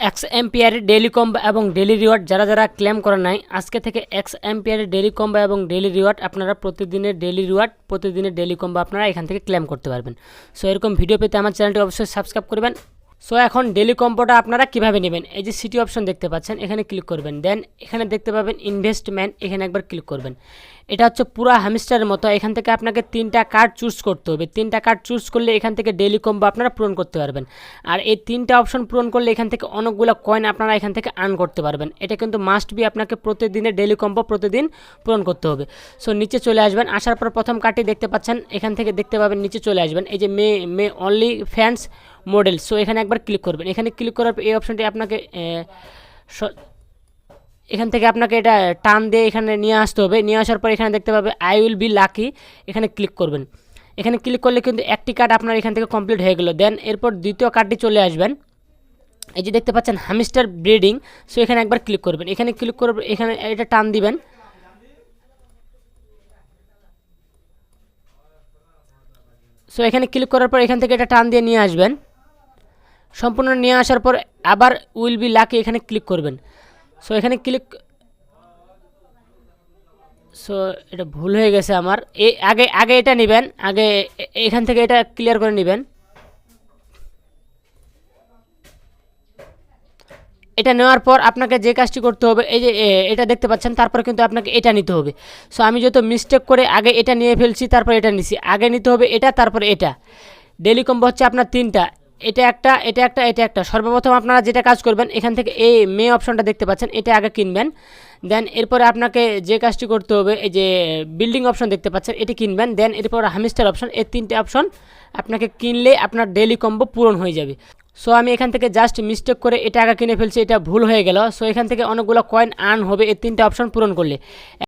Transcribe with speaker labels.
Speaker 1: X এম্পিয়ারের daily combo এবং daily reward যারা claim করা নাই, আজকে থেকে এক্স এম্পিয়ারের ডেইলি কম্বো এবং ডেইলি রিওয়ার্ড আপনারা প্রতিদিনের ডেইলি রিওয়ার্ড, প্রতিদিনের ডেইলি কম্বো আপনারা এখান থেকে ক্লেম করতে পারবেন। সো এরকম ভিডিও পেতে আমার চ্যানেলটি অবশ্যই সাবস্ক্রাইব করবেন। সো এখন ডেইলি কম্বোটা আপনারা কিভাবে নেবেন, এই যে সিটি অপশন দেখতে পাচ্ছেন, এখানে ক্লিক করবেন। দেন এখানে দেখতে পাবেন ইনভেস্টমেন্ট, এখানে একবার ক্লিক করবেন। এটা হচ্ছে পুরো হ্যামস্টারের মতো, এখান থেকে আপনাকে 3টা কার্ড চুজ করতে হবে। 3টা কার্ড চুজ করলে এখান থেকে ডেইলি কম্বো আপনারা পূরণ করতে পারবেন। আর এই 3টা অপশন পূরণ করলে এখান থেকে অনেকগুলো কয়েন আপনারা এখান থেকে আর্ন করতে পারবেন। এটা কিন্তু মাস্ট বি, আপনাকে প্রতিদিনের ডেইলি কম্বো প্রতিদিন পূরণ করতে হবে। সো নিচে চলে আসবেন, আসার পর প্রথম কার্ডটি দেখতে পাচ্ছেন, এখান থেকে দেখতে পাবেন নিচে চলে আসবেন, এই যে মে অনলি ফ্যান্স মডেল। সো এখানে একবার ক্লিক করবেন। এখানে ক্লিক করার পর এই অপশনটি আপনাকে এখান থেকে আপনাকে এটা টান দিয়ে এখানে নিয়ে আসতে হবে। নিয়ে আসার পর এখানে দেখতে পাবে আই উইল বি লাকি, এখানে ক্লিক করবেন। এখানে ক্লিক করলে কিন্তু একটি কার্ড আপনার এখান থেকে কমপ্লিট হয়ে গেল। দেন এরপর দ্বিতীয় কার্ডটি চলে আসবেন, এই যে দেখতে পাচ্ছেন হ্যামস্টার ব্রিডিং। সো এখানে একবার ক্লিক করবেন। এখানে ক্লিক করবে, এখানে এটা টান দিবেন। সো এখানে ক্লিক করার পর এখান থেকে এটা টান দিয়ে নিয়ে আসবেন। সম্পূর্ণ নিয়ে আসার পর আবার উইল বি লাকি, এখানে ক্লিক করবেন। সো এখানে ক্লিক, সো এটা ভুল হয়ে গেছে আমার, আগে এটা নেবেন, আগে এখান থেকে এটা ক্লিয়ার করে নেবেন। এটা নেওয়ার পর আপনাকে যে কাজটি করতে হবে, এই যে এটা দেখতে পাচ্ছেন, তারপর কিন্তু আপনাকে এটা নিতে হবে। সো আমি যত মিস্টেক করে আগে এটা নিয়ে ফেলছি, তারপর এটা নিছি। আগে নিতে হবে এটা, তারপর এটা। ডেইলি কম্বো হচ্ছে আপনার 3টা, এটা একটা, এটা একটা, এটা একটা। সর্বপ্রথম আপনারা যেটা কাজ করবেন, এখান থেকে এই মে অপশনটা দেখতে পাচ্ছেন, এটা আগে কিনবেন। দেন এরপরে আপনাকে যে কাজটি করতে হবে, এই যে বিল্ডিং অপশন দেখতে পাচ্ছেন, এটি কিনবেন। দেন এরপর হ্যামস্টার অপশন, এই 3টে অপশন আপনাকে কিনলে আপনার ডেইলি কম্বো পূরণ হয়ে যাবে। সো আমি এখান থেকে জাস্ট মিস্টেক করে এটা আগে কিনে ফেলছি, এটা ভুল হয়ে গেল। সো এখান থেকে অনেকগুলো কয়েন আর্ন হবে এই 3টে অপশন পূরণ করলে।